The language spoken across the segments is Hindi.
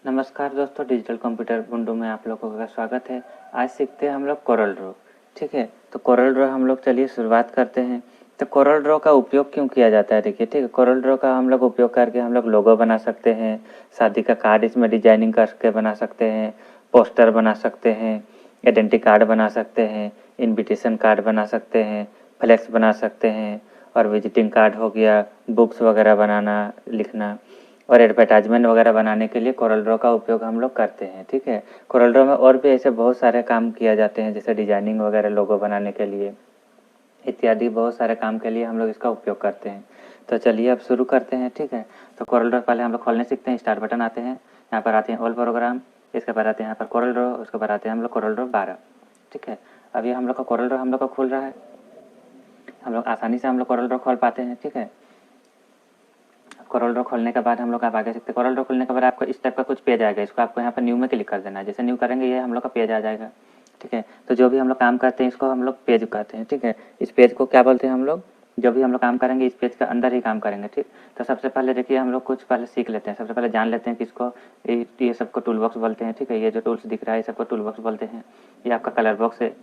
नमस्कार दोस्तों, डिजिटल कंप्यूटर बुंडू में आप लोगों का स्वागत है। आज सीखते हैं हम लोग कोरल ड्रॉ। ठीक है, तो कोरल ड्रॉ हम लोग चलिए शुरुआत करते हैं। तो कोरल ड्रॉ का उपयोग क्यों किया जाता है, देखिए। ठीक है, कोरल ड्रॉ का हम लोग उपयोग करके हम लोग लोगो बना सकते हैं, शादी का कार्ड इसमें डिजाइनिंग करके बना सकते हैं, पोस्टर बना सकते हैं, आइडेंटिटी कार्ड बना सकते हैं, इन्विटेशन कार्ड बना सकते हैं, फ्लैक्स बना सकते हैं, और विजिटिंग कार्ड हो गया, बुक्स वगैरह बनाना लिखना, और एडवर्टाइजमेंट वगैरह बनाने के लिए कोरल ड्रॉ का उपयोग हम लोग करते हैं। ठीक है, कोरल ड्रॉ में और भी ऐसे बहुत सारे काम किया जाते हैं, जैसे डिजाइनिंग वगैरह लोगो बनाने के लिए इत्यादि बहुत सारे काम के लिए हम लोग इसका उपयोग करते हैं। तो चलिए अब शुरू करते हैं। ठीक है, तो कोरल ड्रॉ पहले हम लोग खोलने सीखते हैं। स्टार्ट बटन आते हैं, यहाँ पर आते हैं ऑल प्रोग्राम, इसके बाद आते हैं यहाँ पर कोरल ड्रॉ, उसके बाद आते हैं हम लोग कोरल ड्रॉ 12। ठीक है, अब ये हम लोग का कोरल ड्रॉ हम लोग का खुल रहा है, हम लोग आसानी से हम लोग कोरल ड्रॉ खोल पाते हैं। ठीक है, कोरल ड्रॉ खोलने के बाद हम लोग आप आगे सीखते हैं। कोरल ड्रॉ खोलने के बाद आपको इस टाइप का कुछ पेज आएगा, इसको आपको यहाँ पर न्यू में क्लिक कर देना है। जैसे न्यू करेंगे ये हम लोग का पेज आ जाएगा। ठीक है, तो जो भी हम लोग काम करते हैं इसको हम लोग पेज कहते हैं। ठीक है, इस पेज को क्या बोलते हैं हम लोग, जो भी हम लोग काम करेंगे इस पेज के अंदर ही काम करेंगे। ठीक, तो सबसे पहले देखिए हम लोग कुछ पहले सीख लेते हैं। सबसे पहले जान लेते हैं कि इसको ये सबको टूल बॉक्स बोलते हैं। ठीक है, ये जो टूल्स दिख रहा है ये सबको टूल बॉक्स बोलते हैं। ये आपका कलर बॉक्स है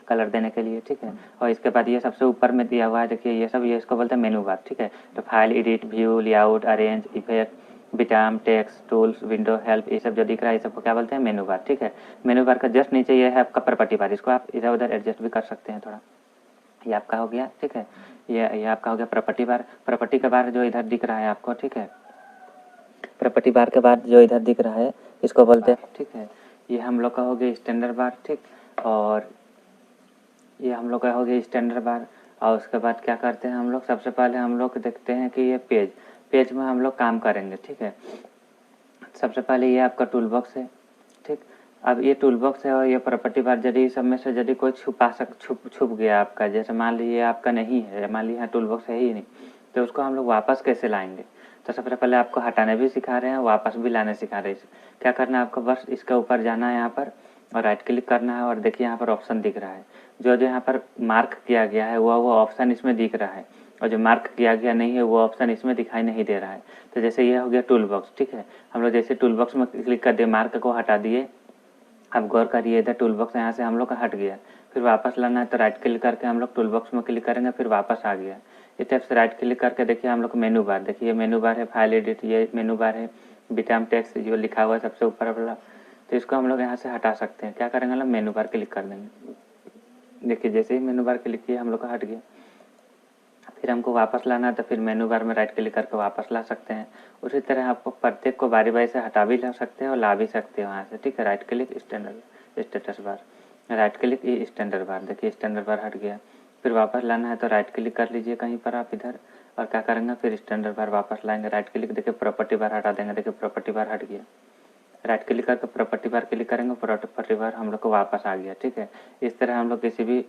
कलर देने के लिए। ठीक है, और इसके बाद ये सबसे ऊपर में दिया हुआ है, देखिए ये सब, ये इसको बोलते हैं मेनू बार। ठीक है, तो file, edit, view, layout, arrange, effect, bitmap, text, tools, window, help, ये सब जो दिख रहा है ये सबको क्या बोलते हैं, मेनू बार। ठीक है, मेनू बार का जस्ट नीचे ये है आपका प्रॉपर्टी बार, इसको आप इधर उधर एडजस्ट भी कर सकते हैं थोड़ा। ये आपका हो गया। ठीक है, ये आपका हो गया प्रॉपर्टी बार। प्रॉपर्टी के बार जो इधर दिख रहा है आपको, ठीक है, प्रॉपर्टी बार के बाद जो इधर दिख रहा है इसको बोलते हैं। ठीक है, ये हम लोग का हो गया स्टैंडर्ड बार। ठीक, और ये हम लोग का हो गया स्टैंडर्ड बार। और उसके बाद क्या करते हैं हम लोग, सबसे पहले हम लोग देखते हैं कि ये पेज में हम लोग काम करेंगे। ठीक है, सबसे पहले ये आपका टूल बॉक्स है। ठीक, अब ये टूल बॉक्स है और ये प्रॉपर्टी बार, यदि सब में से यदि कोई छुप गया आपका, जैसे मान लीजिए आपका नहीं है, मान लीजिए टूल बॉक्स है ही नहीं, तो उसको हम लोग वापस कैसे लाएंगे। तो सबसे पहले आपको हटाने भी सिखा रहे हैं, वापस भी लाने सिखा रहे हैं। क्या करना है आपको, बस इसके ऊपर जाना है यहाँ पर और राइट क्लिक करना है, और देखिए यहाँ पर ऑप्शन दिख रहा है, जो जो यहाँ पर मार्क किया गया है वो ऑप्शन इसमें दिख रहा है, और जो मार्क किया गया नहीं है वो ऑप्शन इसमें दिखाई नहीं दे रहा है। तो जैसे ये हो गया टूल बॉक्स। ठीक है, हम लोग जैसे टूल बॉक्स में क्लिक कर दिए, मार्क को हटा दिए। अब गौर करिए, इधर टूल बॉक्स यहाँ से हम लोग का हट गया, फिर वापस लाना है तो राइट क्लिक करके हम लोग टूल बॉक्स में क्लिक करेंगे, फिर वापस आ गया। इस टाइप से राइट क्लिक करके देखिए हम लोग मेनू बार, देखिए मेनू बार है, फाइल एडिट, ये मेनू बार है, बिटाम टेक्स्ट जो लिखा हुआ है सबसे ऊपर वाला, तो इसको हम लोग यहाँ से हटा सकते हैं। क्या करेंगे, हम मेनू बार क्लिक कर देंगे। देखिए जैसे ही मेनू बार क्लिक किया हम लोग का हट गया। फिर हमको वापस लाना है तो फिर मेनू बार में राइट क्लिक करके वापस ला सकते हैं। उसी तरह आपको प्रत्येक को बारी बारी से हटा भी ला सकते हैं और ला भी सकते हैं वहाँ से। ठीक है, right click standard status bar, right click ये स्टैंडर्ड बार, देखिए स्टैंडर्ड बार हट गया। फिर वापस लाना है तो राइट क्लिक कर लीजिए कहीं पर आप इधर, और क्या करेंगे, फिर स्टैंडर्ड बार वापस लाएंगे, राइट क्लिक, देखिए प्रॉपर्टी बार हटा देंगे, देखिए प्रॉपर्टी बार हट गया। राइट क्लिक करके प्रॉपर्टी बार क्लिक करेंगे, प्रॉपर्टी बार हम लोग को वापस आ गया। ठीक है, इस तरह हम लोग किसी भी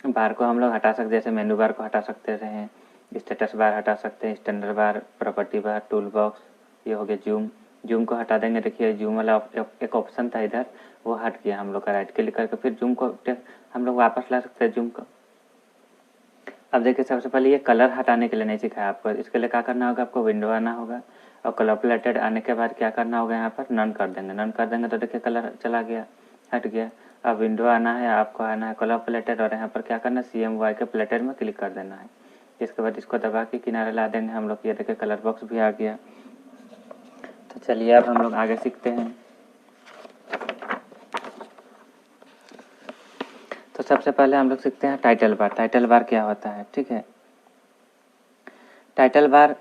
बार को हम लोग हटा सकते, जैसे मेनू बार को हटा सकते हैं, स्टेटस बार हटा सकते हैं, स्टैंडर्ड बार, प्रॉपर्टी बार, टूल बॉक्स, ये हो गया जूम। जूम को हटा देंगे, देखिए जूम वाला एक ऑप्शन था इधर, वो हट गया हम लोग का। राइट क्लिक करके फिर जूम को हम लोग वापस ला सकते हैं जूम को। अब देखिए सबसे पहले ये कलर हटाने के लिए नहीं सिखाया आपको, इसके लिए क्या करना होगा, आपको विंडो आना होगा, और कलर प्लेटेड आने के बाद क्या करना होगा, यहाँ पर नन कर देंगे। नन कर देंगे तो देखिए कलर चला गया, हट गया। अब विंडो आना है, आपको आना है कलर प्लेटेड, और यहाँ पर क्या करना है, CMY के प्लेटेड में क्लिक कर देना है। इसके बाद इसको दबा के किनारे ला देंगे हम लोग, ये देखिए कलर बॉक्स भी आ गया। तो चलिए अब हम लोग आगे सीखते हैं। तो सबसे पहले हम लोग सीखते हैं टाइटल बार। टाइटल बार क्या होता है, ठीक है, टाइटल बार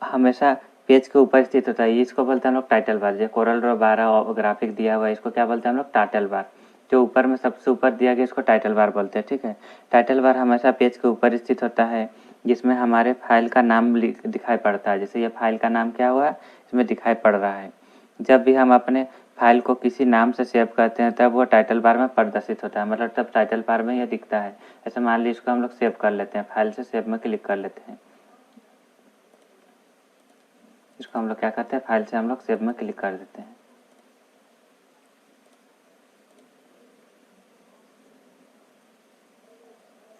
हमेशा पेज के ऊपर स्थित होता है, इसको बोलते हैं हम लोग टाइटल बार। जो कोरल ड्रॉ 12 ग्राफिक दिया हुआ है इसको क्या बोलते हैं हम लोग, टाइटल बार। जो ऊपर में सबसे ऊपर दिया गया इसको टाइटल बार बोलते हैं। ठीक है, टाइटल बार हमेशा पेज के ऊपर स्थित होता है, जिसमें हमारे फाइल का नाम दिखाई पड़ता है। जैसे ये फाइल का नाम क्या हुआ, इसमें दिखाई पड़ रहा है। जब भी हम अपने फाइल को किसी नाम से सेव करते हैं तब वो टाइटल बार में प्रदर्शित होता है, मतलब तब टाइटल बार में यह दिखता है। ऐसे मान लीजिए इसको हम लोग सेव कर लेते हैं, फाइल से सेव में क्लिक कर लेते हैं, इसको हम लोग क्या करते हैं, फाइल से हम लोग सेव में क्लिक कर देते हैं।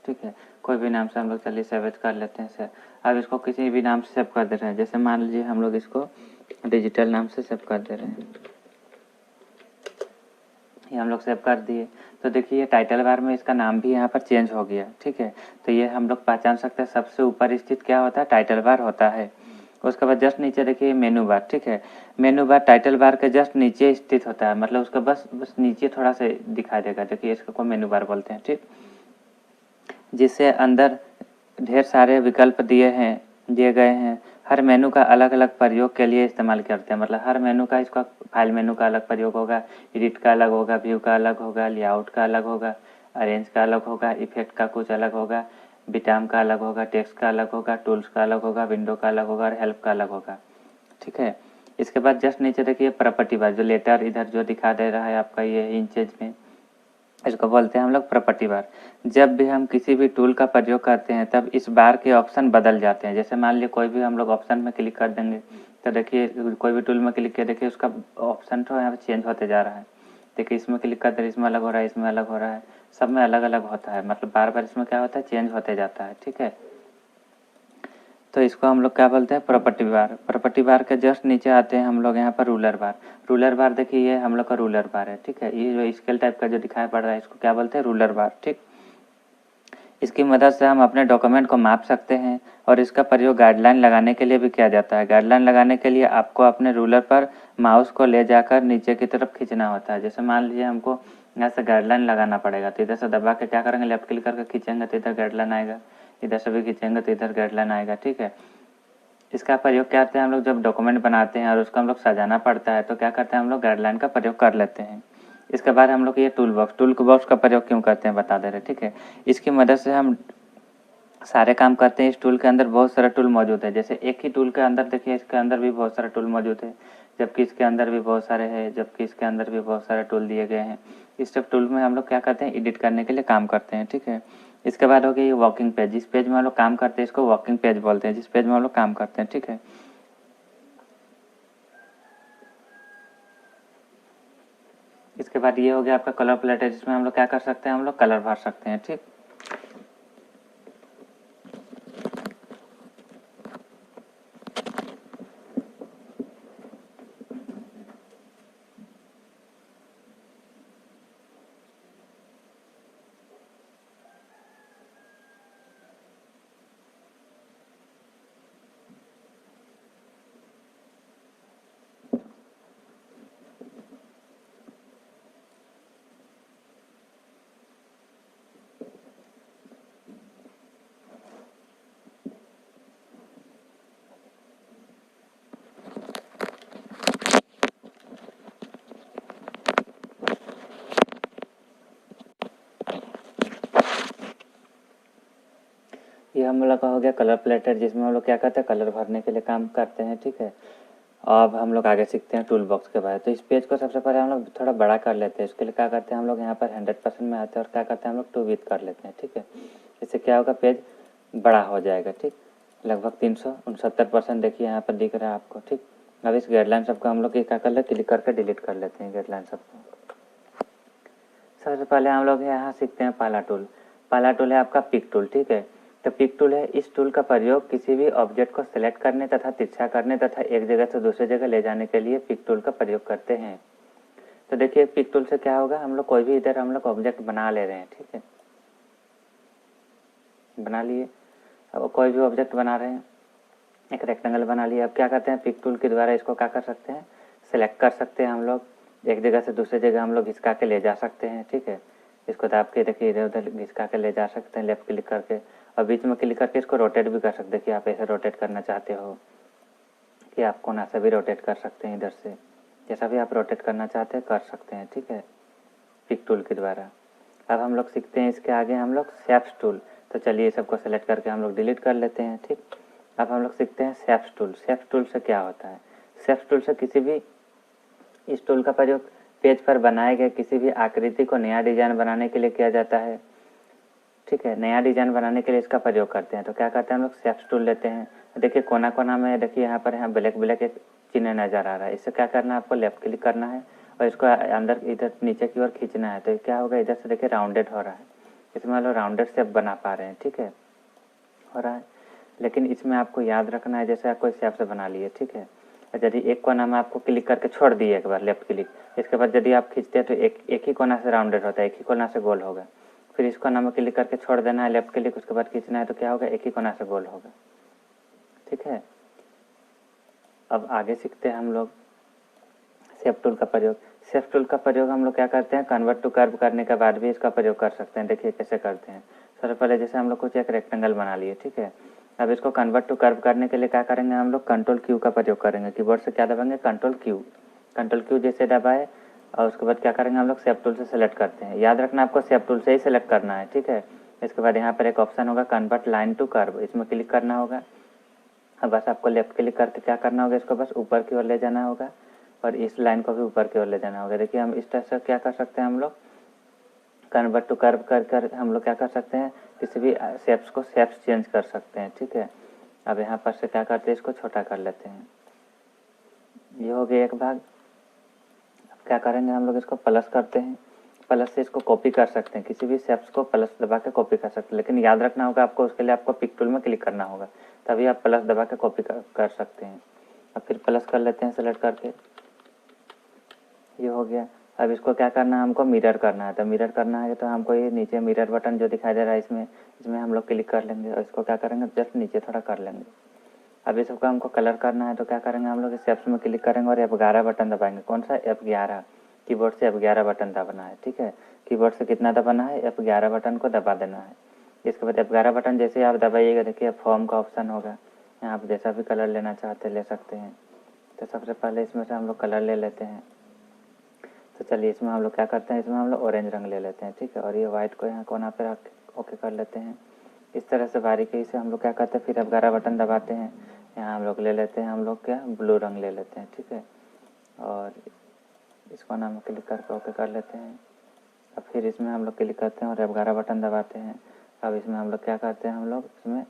ठीक है, कोई भी नाम से हम लोग चलिए सेव कर लेते हैं। अब इसको किसी भी नाम से सेव कर दे रहे हैं, जैसे मान लीजिए हम लोग इसको डिजिटल नाम से सेव कर दे रहे हैं। ये हम लोग सेव कर दिए। तो देखिए टाइटल बार में इसका नाम भी यहाँ पर चेंज हो गया, ठीक है। तो ये हम लोग पहचान सकते हैं, सबसे ऊपर स्थित क्या होता है, टाइटल बार होता है। उसके बाद जस्ट नीचे देखिए मेनू बार, ठीक है। मेनू बार टाइटल बार के जस्ट नीचे स्थित होता है, मतलब उसका बस नीचे थोड़ा सा दिखाई देगा। देखिए इसको मेनू बार बोलते हैं, ठीक। जिससे अंदर ढेर सारे विकल्प दिए गए हैं। हर मेनू का अलग अलग प्रयोग के लिए इस्तेमाल करते हैं, मतलब हर मेनू का इसका फाइल मेनू का अलग प्रयोग होगा, एडिट का अलग होगा, व्यू का अलग होगा, लेआउट का अलग होगा, अरेंज का अलग होगा, इफेक्ट का कुछ अलग होगा, बिटाम का अलग होगा, टेक्स्ट का अलग होगा, टूल्स का अलग होगा, विंडो का अलग होगा और हेल्प का अलग होगा, ठीक है। इसके बाद जस्ट नीचे देखिए प्रॉपर्टी बार, जो लेटर इधर जो दिखा दे रहा है आपका ये इंचेज में, इसको बोलते हैं हम लोग प्रॉपर्टी बार। जब भी हम किसी भी टूल का प्रयोग करते हैं तब इस बार के ऑप्शन बदल जाते हैं। जैसे मान लीजिए कोई भी हम लोग ऑप्शन में क्लिक कर देंगे तो देखिए कोई भी टूल में क्लिक किया, देखिए उसका ऑप्शन तो यहाँ पे चेंज होते जा रहा है। देखिए इसमें क्लिक कर दे, इसमें अलग हो रहा है, इसमें अलग हो रहा है, सब में अलग अलग होता है, मतलब बार बार इसमें क्या होता है, चेंज होते जाता है, ठीक है। तो इसको हम लोग क्या बोलते हैं, प्रॉपर्टी बार। प्रॉपर्टी बार के जस्ट नीचे आते हैं हम लोग यहाँ पर रूलर बार। रूलर बार देखिए ये हम लोग का रूलर बार है, ठीक है। ये जो स्केल टाइप का जो दिखाई पड़ रहा है इसको क्या बोलते हैं, रूलर बार, ठीक। इसकी मदद से हम अपने डॉक्यूमेंट को माप सकते हैं और इसका प्रयोग गाइडलाइन लगाने के लिए भी किया जाता है। गाइडलाइन लगाने के लिए आपको अपने रूलर पर माउस को ले जाकर नीचे की तरफ खींचना होता है। जैसे मान लीजिए हमको यहाँ से गाइडलाइन लगाना पड़ेगा, तो इधर से दबा के क्या करेंगे, लेफ्ट क्लिक करके खींचेंगे तो इधर गाइडलाइन आएगा, इधर से भी खींचेंगे तो इधर गाइडलाइन आएगा, ठीक है। इसका प्रयोग क्या करते हैं हम लोग, जब डॉक्यूमेंट बनाते हैं और उसको हम लोग सजाना पड़ता है तो क्या करते हैं हम लोग गाइडलाइन का प्रयोग कर लेते हैं। इसके बाद हम लोग ये टूल बॉक्स का प्रयोग क्यों करते हैं बता दे रहे, ठीक है। इसकी मदद से हम सारे काम करते हैं। इस टूल के अंदर बहुत सारा टूल मौजूद है। जैसे एक ही टूल के अंदर देखिए इसके अंदर भी बहुत सारा टूल मौजूद है, जबकि इसके अंदर भी बहुत सारे हैं, जबकि इसके अंदर भी बहुत सारे टूल दिए गए हैं। इस सब टूल में हम लोग क्या करते हैं, एडिट करने के लिए काम करते हैं, ठीक है। इसके बाद हो गया ये वर्किंग पेज। जिस पेज में हम लोग काम करते हैं इसको वर्किंग पेज बोलते हैं, जिस पेज में हम लोग काम करते हैं, ठीक है। इसके बाद ये हो गया आपका कलर प्लेटर, जिसमें हम लोग क्या कर सकते हैं, हम लोग कलर भर सकते हैं, ठीक। ये हम लोग का हो गया कलर प्लेटर, जिसमें हम लोग क्या करते हैं, कलर भरने के लिए काम करते हैं, ठीक है। अब हम लोग आगे सीखते हैं टूल बॉक्स के बारे में। तो इस पेज को सबसे पहले हम लोग थोड़ा बड़ा कर लेते हैं। इसके लिए क्या करते हैं हम लोग यहाँ पर 100% में आते हैं और क्या करते हैं हम लोग 2 विथ कर लेते हैं, ठीक है। इससे क्या होगा, पेज बड़ा हो जाएगा, ठीक। लगभग 369% देखिए यहाँ पर दिख रहा है आपको, ठीक। अब इस गाइडलाइन सबको हम लोग क्या कर लेते, क्लिक करके डिलीट कर लेते हैं गाइडलाइन सबको। सबसे पहले हम लोग यहाँ सीखते हैं पहला टूल। पहला टूल है आपका पिक टूल, ठीक है। तो पिक टूल है, इस टूल का प्रयोग किसी भी ऑब्जेक्ट को सिलेक्ट करने तथा तिरछा करने तथा एक जगह से दूसरी जगह ले जाने के लिए पिक टूल का प्रयोग करते हैं। तो देखिए पिक टूल से क्या होगा, हम लोग कोई भी इधर हम लोग ऑब्जेक्ट बना ले रहे हैं, ठीक है, बना लिए। अब कोई भी ऑब्जेक्ट बना रहे हैं, एक रेक्टेंगल बना लिया। अब क्या करते हैं, पिक टूल के द्वारा इसको क्या कर सकते हैं, सिलेक्ट कर सकते हैं हम लोग, एक जगह से दूसरी जगह हम लोग घिसका के ले जा सकते हैं, ठीक है। इसको दाब के देखिए इधर उधर घिसका के ले जा सकते हैं लेफ्ट क्लिक करके, और बीच में क्लिक करके इसको रोटेट भी कर सकते हैं कि आप ऐसे रोटेट करना चाहते हो कि आप कोना से भी रोटेट कर सकते हैं, इधर से जैसा भी आप रोटेट करना चाहते हैं कर सकते हैं, ठीक है, पिक टूल के द्वारा। अब हम लोग सीखते हैं इसके आगे हम लोग शेप्स टूल। तो चलिए सबको सेलेक्ट करके हम लोग डिलीट कर लेते हैं, ठीक। अब हम लोग सीखते हैं शेप्स टूल। शेप्स टूल से क्या होता है, शेप्स टूल से किसी भी इस टूल का प्रयोग पेज पर बनाए गए किसी भी आकृति को नया डिजाइन बनाने के लिए किया जाता है, ठीक है। नया डिजाइन बनाने के लिए इसका प्रयोग करते हैं। तो क्या करते हैं हम लोग शेप्स टूल लेते हैं। देखिए कोना कोना में देखिए यहाँ पर यहाँ ब्लैक ब्लैक एक चिन्ह नजर आ रहा है। इससे क्या करना है, आपको लेफ्ट क्लिक करना है और इसको अंदर इधर नीचे की ओर खींचना है। तो क्या होगा, इधर से देखिए राउंडेड हो रहा है, इसमें हम लोग राउंडेड शेप बना पा रहे हैं, ठीक है, हो रहा है। लेकिन इसमें आपको याद रखना है जैसे आप कोई शेप से बना लिए, ठीक है। और यदि एक कोना में आपको क्लिक करके छोड़ दिए एक बार लेफ्ट क्लिक, इसके बाद यदि आप खींचते हैं तो एक ही कोना से राउंडेड होता है, एक ही कोना से गोल होगा। फिर इस कोना में क्लिक करके छोड़ देना है लेफ्ट क्लिक, उसके बाद खींचना है तो क्या होगा, एक ही कोना से गोल होगा। ठीक है, अब आगे सीखते हैं हम लोग शेप टूल का प्रयोग। शेप टूल का प्रयोग हम लोग क्या करते हैं, कन्वर्ट टू कर्व करने के बाद भी इसका प्रयोग कर सकते हैं। देखिए कैसे करते हैं। सबसे पहले जैसे हम लोग कुछ एक रेक्टेंगल बना लिए, ठीक है। अब इसको कन्वर्ट टू कर्व करने के लिए क्या करेंगे, हम लोग कंट्रोल क्यू का प्रयोग करेंगे। कीबोर्ड से क्या दबाएंगे, कंट्रोल क्यू जैसे दबाए और उसके बाद क्या करेंगे, हम लोग शेप टूल से सेलेक्ट करते हैं। याद रखना आपको शेप टूल से ही सेलेक्ट करना है, ठीक है। इसके बाद यहाँ पर एक ऑप्शन होगा कन्वर्ट लाइन टू कर्व, इसमें क्लिक करना होगा। अब बस आपको लेफ्ट क्लिक करके क्या करना होगा, इसको बस ऊपर की ओर ले जाना होगा और इस लाइन को भी ऊपर की ओर ले जाना होगा। देखिए हम इस तरह से क्या कर सकते हैं, हम लोग कन्वर्ट टू कर्व कर हम लोग क्या कर सकते हैं, किसी भी शेप्स चेंज कर सकते हैं, ठीक है। अब यहाँ पर से क्या करते हैं, इसको छोटा कर लेते हैं। ये हो गया एक भाग। अब क्या करेंगे, हम लोग इसको प्लस करते हैं। प्लस से इसको कॉपी कर सकते हैं, किसी भी शेप्स को प्लस दबा के कॉपी कर सकते हैं। लेकिन याद रखना होगा आपको, उसके लिए आपको पिक टूल में क्लिक करना होगा, तभी आप प्लस दबा के कॉपी कर सकते हैं। अब फिर प्लस कर लेते हैं सेलेक्ट करके, ये हो गया। अब इसको क्या करना है, हमको मिरर करना है। तो मिरर करना है तो हमको ये नीचे मिरर बटन जो दिखाई दे रहा है इसमें हम लोग क्लिक कर लेंगे और इसको क्या करेंगे, जस्ट नीचे थोड़ा कर लेंगे। अब इसको हमको कलर करना है तो क्या करेंगे, हम लोग इस शेप्स में क्लिक करेंगे और F11 बटन दबाएंगे। कौन सा, F11। कीबोर्ड से F11 बटन दबाना है, ठीक है। कीबोर्ड से कितना दबाना है, F11 बटन को दबा देना है। इसके बाद F11 बटन जैसे आप दबाइएगा, देखिए फॉर्म का ऑप्शन होगा, यहाँ आप जैसा भी कलर लेना चाहते ले सकते हैं। तो सबसे पहले इसमें से हम लोग कलर ले लेते हैं। तो चलिए इसमें हम लोग क्या करते हैं, इसमें हम लोग ऑरेंज रंग ले लेते हैं, ठीक है। और ये व्हाइट को यहाँ कोना पे रख ओके कर लेते हैं। इस तरह से बारीकी से हम लोग क्या करते हैं, फिर F11 बटन दबाते हैं। यहाँ हम लोग ले लेते हैं, हम लोग क्या ब्लू रंग ले लेते हैं, ठीक है। और इस कोना में क्लिक करके ओके कर लेते हैं। अब फिर इसमें हम लोग क्लिक करते हैं और F11 बटन दबाते हैं। अब इसमें हम लोग क्या करते हैं, हम लोग इसमें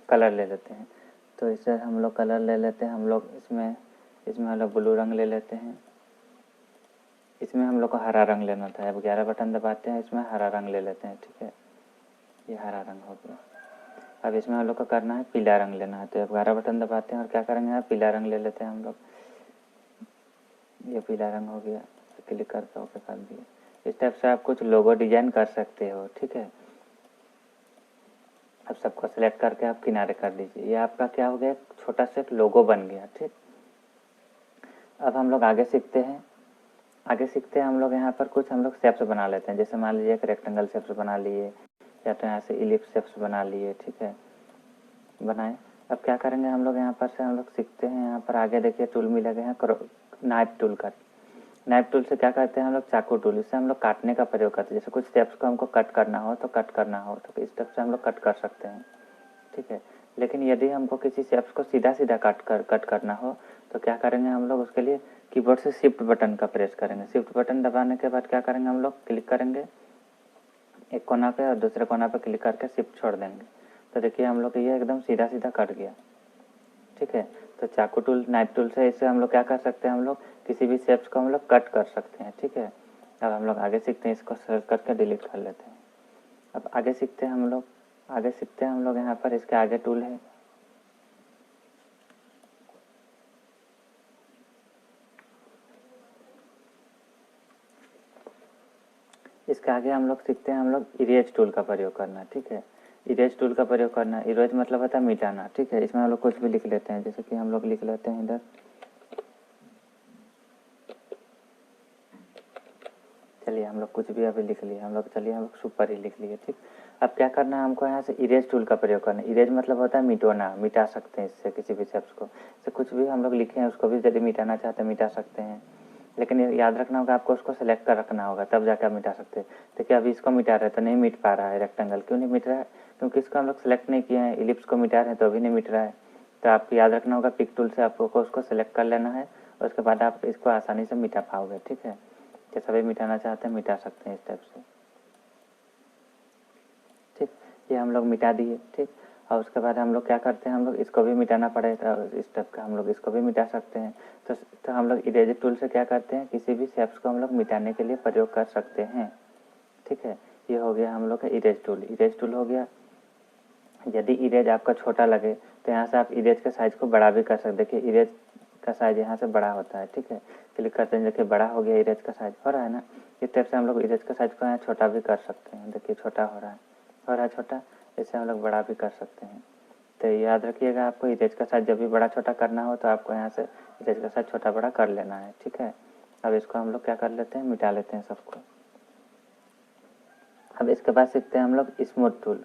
कलर ले लेते हैं। तो इससे हम लोग कलर ले लेते हैं, हम लोग इसमें हम लोग ब्लू रंग ले लेते हैं। इसमें हम लोग को हरा रंग लेना था। F11 बटन दबाते हैं, इसमें हरा रंग ले लेते हैं, ठीक है। ये हरा रंग हो गया। अब इसमें हम लोग को करना है पीला रंग लेना है। तो F11 बटन दबाते हैं और क्या करेंगे, पीला रंग ले लेते हैं हम लोग। ये पीला रंग हो गया, क्लिक करके ओके कर दिए। इस टाइप से आप कुछ लोगो डिजाइन कर सकते हो, ठीक है। अब सबको सिलेक्ट करके आप किनारे कर दीजिए। ये आपका क्या हो गया, छोटा सा एक लोगो बन गया, ठीक। अब हम लोग आगे सीखते हैं हम लोग यहाँ पर कुछ हम लोग शेप्स बना लेते हैं। जैसे मान लीजिए एक रेक्टेंगल शेप्स बना लिए, या तो यहाँ से इलिप्स शेप्स बना लिए, ठीक है, बनाए। अब क्या करेंगे, हम लोग यहाँ पर से हम लोग सीखते हैं। यहाँ पर आगे देखिए टूल मिले गए हैं नाइफ टूल का। नाइफ टूल से क्या करते हैं हम लोग, चाकू टूल, इससे हम लोग काटने का प्रयोग करते हैं। जैसे कुछ स्टेप्स को हमको कट करना हो तो इस स्टेप से हम लोग कट कर सकते हैं, ठीक है। लेकिन यदि हमको किसी शेप्स को सीधा कट करना हो तो क्या करेंगे, हम लोग उसके लिए कीबोर्ड से शिफ्ट बटन का प्रेस करेंगे। शिफ्ट बटन दबाने के बाद क्या करेंगे, हम लोग क्लिक करेंगे एक कोना पे और दूसरे कोना पे क्लिक करके शिफ्ट छोड़ देंगे। तो देखिए हम लोग ये एकदम सीधा कट गया, ठीक है। तो चाकू टूल, नाइफ टूल से इससे हम लोग क्या कर सकते हैं, हम लोग किसी भी शेप्स को हम लोग कट कर सकते हैं, ठीक है। अब हम लोग आगे सीखते हैं, इसको सर्च करके डिलीट कर लेते हैं। अब आगे सीखते हैं हम लोग यहाँ पर इसके आगे टूल है, इसके आगे हम लोग सीखते हैं हम लोग इरेज टूल का प्रयोग करना, ठीक है। इरेज टूल का प्रयोग करना, इरेज मतलब होता है मिटाना, ठीक है। इसमें हम लोग कुछ भी लिख लेते हैं, जैसे कि हम लोग लिख लेते हैं इधर, चलिए हम लोग कुछ भी अभी लिख लिए, हम लोग सुपर ही लिख लिए, ठीक। अब क्या करना है, हमको यहाँ से इरेज टूल का प्रयोग करना है। इरेज मतलब होता है मिटाना, मिटा सकते हैं इससे किसी भी शेप्स को। जैसे कुछ भी हम लोग लिखे हैं उसको भी यदि मिटाना चाहते हैं मिटा सकते हैं। लेकिन याद रखना होगा आपको, उसको सेलेक्ट कर रखना होगा, तब जाकर मिटा सकते हैं। देखिए अभी इसको मिटा रहे तो नहीं मिट पा रहा है रेक्टेंगल। क्यों नहीं मिट रहा है, क्योंकि इसको हम लोग सेलेक्ट नहीं किए हैं। इलिप्स को मिटा रहे हैं तो अभी नहीं मिट रहा है। तो आपको याद रखना होगा, पिक टूल से आपको उसको सेलेक्ट कर लेना है और उसके बाद आप इसको आसानी से मिटा पाओगे, ठीक है। जैसा भी मिटाना चाहते हैं मिटा सकते हैं इस टाइप से, ठीक। ये हम लोग मिटा दिए, ठीक। और उसके बाद हम लोग क्या करते हैं, हम लोग इसको भी मिटाना पड़ेगा। इस टाइप का हम लोग इसको भी मिटा सकते हैं। तो हम लोग इरेज टूल से क्या करते हैं, किसी भी शेप्स को हम लोग मिटाने के लिए प्रयोग कर सकते हैं, ठीक है। ये हो गया हम लोग का इरेज टूल हो गया। यदि इरेज आपका छोटा लगे तो यहाँ से आप इरेज के साइज को बड़ा भी कर सकते। देखिए इरेज का साइज यहाँ से बड़ा होता है, ठीक है। क्लिक करते हैं, देखिए बड़ा हो गया, इरेज का साइज हो रहा है ना। इस टाइप से हम लोग इरेज का साइज को यहाँ छोटा भी कर सकते हैं। देखिए छोटा हो रहा है छोटा, इसे हम लोग बड़ा भी कर सकते हैं। तो याद रखिएगा, आपको इरेज का साइज जब भी बड़ा छोटा करना हो तो आपको यहाँ से इरेज का साइज छोटा बड़ा कर लेना है, ठीक है। अब इसको हम लोग क्या कर लेते हैं, मिटा लेते हैं सबको। अब इसके बाद सीखते हैं हम लोग स्मूथ टूल।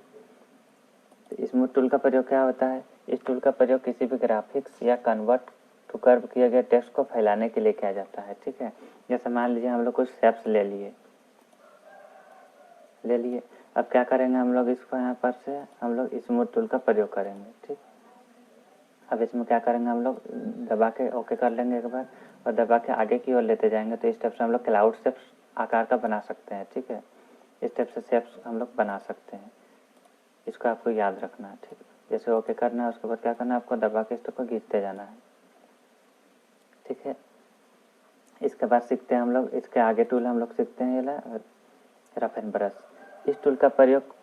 तो स्मूथ टूल का प्रयोग क्या होता है? इस टूल का प्रयोग किसी भी ग्राफिक्स या कन्वर्ट टू कर्व किए गए टेक्स्ट को फैलाने के लिए किया जाता है, ठीक है। जैसे मान लीजिए हम लोग कुछ शेप्स ले लिए। अब क्या करेंगे हम लोग, इसको यहाँ पर से हम लोग स्मूथ टूल का प्रयोग करेंगे, ठीक। अब इसमें क्या करेंगे, हम लोग दबा के ओके कर लेंगे एक बार, और दबा के आगे की ओर लेते जाएंगे। तो इस टाइप से हम लोग क्लाउड शेप्स आकार का बना सकते हैं, ठीक है। इस टाइप से शेप्स हम लोग बना सकते हैं, इसको आपको याद रखना है, ठीक। जैसे ओके करना है, उसके बाद क्या करना है, आपको दबा के इसको खींचते जाना है, ठीक है। इसके बाद सीखते हैं हम लोग, इसके आगे टूल हम लोग सीखते हैं ये रफ एंड ब्रश। इस टूल का प्रयोग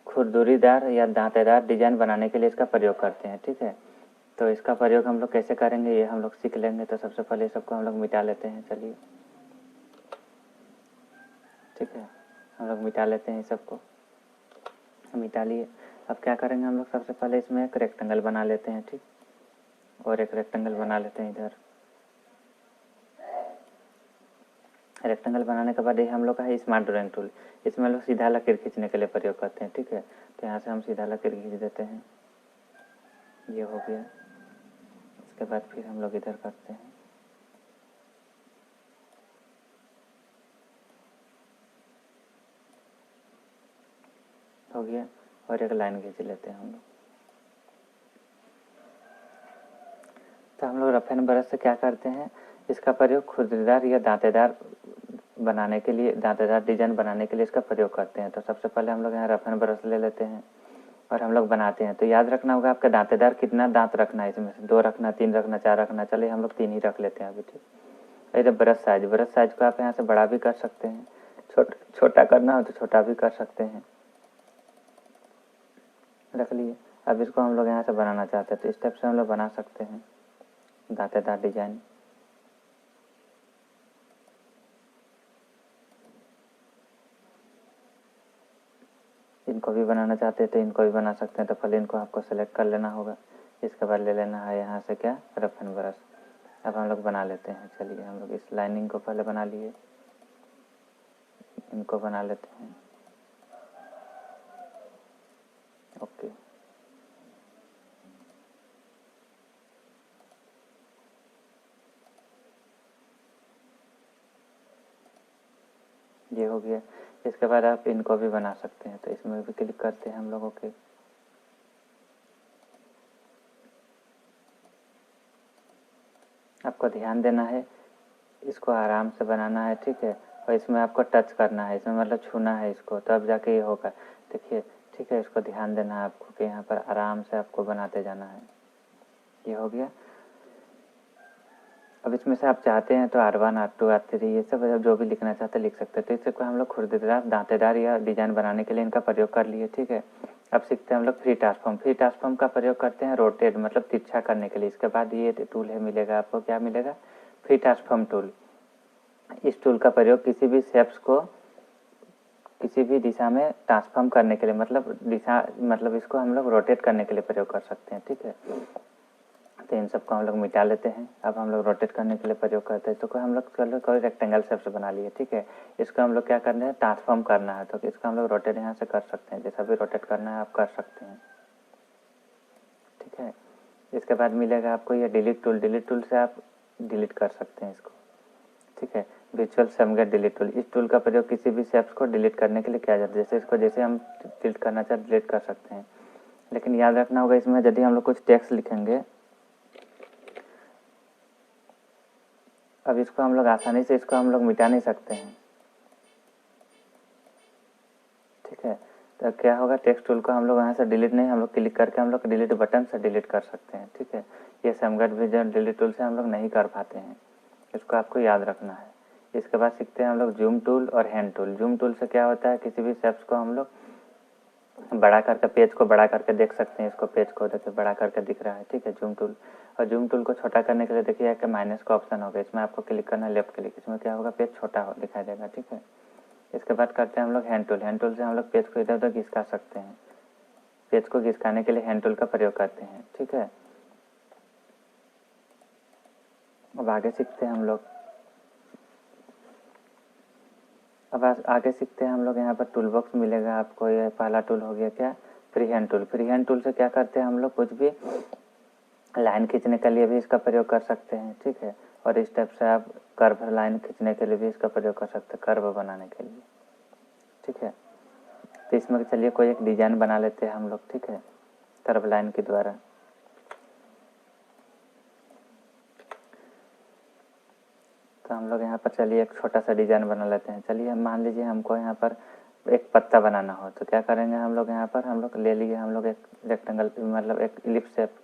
खुरदुरीदार या दांतेदार डिजाइन बनाने के लिए इसका प्रयोग करते हैं, ठीक है। तो इसका प्रयोग हम लोग कैसे करेंगे ये हम लोग सीख लेंगे। तो सबसे पहले सबको हम लोग मिटा लेते हैं, चलिए, ठीक है। हम लोग मिटा लेते हैं सबको, मिटा लिए। अब क्या करेंगे हम लोग, सबसे पहले इसमें एक रेक्टेंगल बना लेते हैं, ठीक। और एक रेक्टेंगल बना लेते हैं इधर। रेक्टेंगल बनाने के बाद ये हम लोग का है स्मार्ट ड्राइंग टूल। इसमें हम लोग सीधा लकीर खींचने के लिए प्रयोग करते हैं, ठीक है। तो यहाँ से हम सीधा लकीर खींच देते हैं, ये हो गया। इसके बाद फिर हम लोग इधर करते हैं, हो गया। और एक लाइन खींच लेते हैं हम लोग। तो हम लोग रफ एंड ब्रश से क्या करते हैं, इसका प्रयोग खुरदुरीदार या दांतेदार बनाने के लिए, दांतेदार डिजाइन बनाने के लिए इसका प्रयोग करते हैं। तो सबसे पहले हम लोग यहाँ रफ एंड ब्रश ले लेते हैं और हम लोग बनाते हैं। तो याद रखना होगा आपका दांतेदार कितना दांत रखना है, इसमें से 2 रखना, 3 रखना, 4 रखना। चलिए हम लोग 3 ही रख लेते हैं अभी, ठीक। इधर ब्रश साइज को आप यहाँ से बड़ा भी कर सकते हैं, छोटा करना हो तो छोटा भी कर सकते हैं, रख लिए। अब इसको हम लोग यहाँ से बनाना चाहते हैं तो इस टाइप से हम लोग बना सकते हैं दांतेदार डिजाइन। इनको भी बनाना चाहते हैं तो इनको भी बना सकते हैं। तो पहले इनको आपको सेलेक्ट कर लेना होगा, इसके बाद ले लेना है यहाँ से क्या, रफ एंड ब्रश। अब हम लोग बना लेते हैं, चलिए हम लोग इस लाइनिंग को पहले बना लिए, इनको बना लेते हैं, ओके। ये हो गया। इसके बाद आप इनको भी बना सकते हैं, तो इसमें भी क्लिक करते हैं हम लोग, ओके। आपको ध्यान देना है, इसको आराम से बनाना है, ठीक है। और इसमें आपको टच करना है, इसमें मतलब छूना है इसको, तब जाके ये होगा, देखिए, ठीक है। इसको ध्यान देना है आपको कि यहाँ पर आराम से आपको बनाते जाना है। ये हो गया। अब इसमें से आप चाहते हैं तो R1, R2, R3 ये सब जो भी लिखना चाहते हैं लिख सकते हैं। तो इससे हम लोग खुरदुरीदार, दांतेदार या डिजाइन बनाने के लिए इनका प्रयोग कर लिए, ठीक है। अब सीखते हैं हम लोग फ्री ट्रांसफॉर्म। फ्री ट्रांसफॉर्म का प्रयोग करते हैं रोटेट, मतलब तिरछा करने के लिए। इसके बाद ये टूल है मिलेगा आपको, क्या मिलेगा, फ्री ट्रांसफॉर्म टूल। इस टूल का प्रयोग किसी भी शेप्स को किसी भी दिशा में ट्रांसफॉर्म करने के लिए, मतलब इसको हम लोग रोटेट करने के लिए प्रयोग कर सकते हैं, ठीक है। तो इन सबको हम लोग मिटा लेते हैं। अब हम लोग रोटेट करने के लिए प्रयोग करते हैं। तो हम लोग चलो कोई रेक्टेंगल शेप बना लिए, ठीक है। इसको हम लोग क्या करना है, ट्रांसफॉर्म करना है। तो इसको हम लोग रोटेट यहाँ से कर सकते हैं, जैसा भी रोटेट करना है आप कर सकते हैं, ठीक है। इसके बाद मिलेगा आपको ये डिलीट टूल। डिलीट टूल से आप डिलीट कर सकते हैं इसको, ठीक है। Visual segment delete tool. इस टूल का प्रयोग किसी भी शेप्स को डिलीट करने के लिए किया जाता है। जैसे इसको जैसे हम डिलीट करना चाहते डिलीट कर सकते हैं। लेकिन याद रखना होगा, इसमें यदि हम लोग कुछ टेक्स्ट लिखेंगे, अब इसको हम लोग आसानी से इसको हम लोग मिटा नहीं सकते हैं, ठीक है। तो क्या होगा, टेक्स्ट टूल को हम लोग यहाँ से डिलीट नहीं, हम लोग क्लिक करके हम लोग डिलीट बटन से डिलीट कर सकते हैं, ठीक है। ये समगेट विजुअल डिलीट टूल से हम लोग नहीं कर पाते हैं, इसको आपको याद रखना है। इसके बाद सीखते हैं हम लोग जूम टूल और हैंड टूल। जूम टूल से क्या होता है, किसी भी शेप्स को हम लोग बड़ा करके पेज को बड़ा करके देख सकते हैं। इसको पेज को देखिए बड़ा करके दिख रहा है, ठीक है, जूम टूल। और जूम टूल को छोटा करने के लिए देखिए कि माइनस का ऑप्शन होगा, इसमें आपको क्लिक करना है, लेफ्ट क्लिक, इसमें क्या होगा, पेज छोटा दिखाई देगा, ठीक है। इसके बाद करते हैं हम लोग हैंड टूल। हैंड टूल से हम लोग पेज को इधर उधर घिसका सकते हैं। पेज को घिसकाने के लिए हैंड टूल का प्रयोग करते हैं, ठीक है। अब आगे सीखते हैं हम लोग। अब आगे सीखते हैं हम लोग। यहाँ पर टूल बॉक्स मिलेगा आपको। ये पहला टूल हो गया क्या, free hand tool. Free hand tool से क्या करते हैं हम लोग, कुछ भी लाइन खींचने के लिए भी इसका प्रयोग कर सकते हैं, ठीक है। और इस टाइप से आप कर्व लाइन खींचने के लिए भी इसका प्रयोग कर सकते हैं, कर्व बनाने के लिए, ठीक है। तो इसमें चलिए कोई एक डिजाइन बना लेते हैं हम लोग, ठीक है, कर्व लाइन के द्वारा। तो हम लोग यहाँ पर चलिए एक छोटा सा डिजाइन बना लेते हैं। चलिए मान लीजिए हमको यहाँ पर एक पत्ता बनाना हो, तो क्या करेंगे हम लोग, यहाँ पर हम लोग ले लिए हम लोग एक रेक्टेंगल, मतलब एक इलिप्स शेप।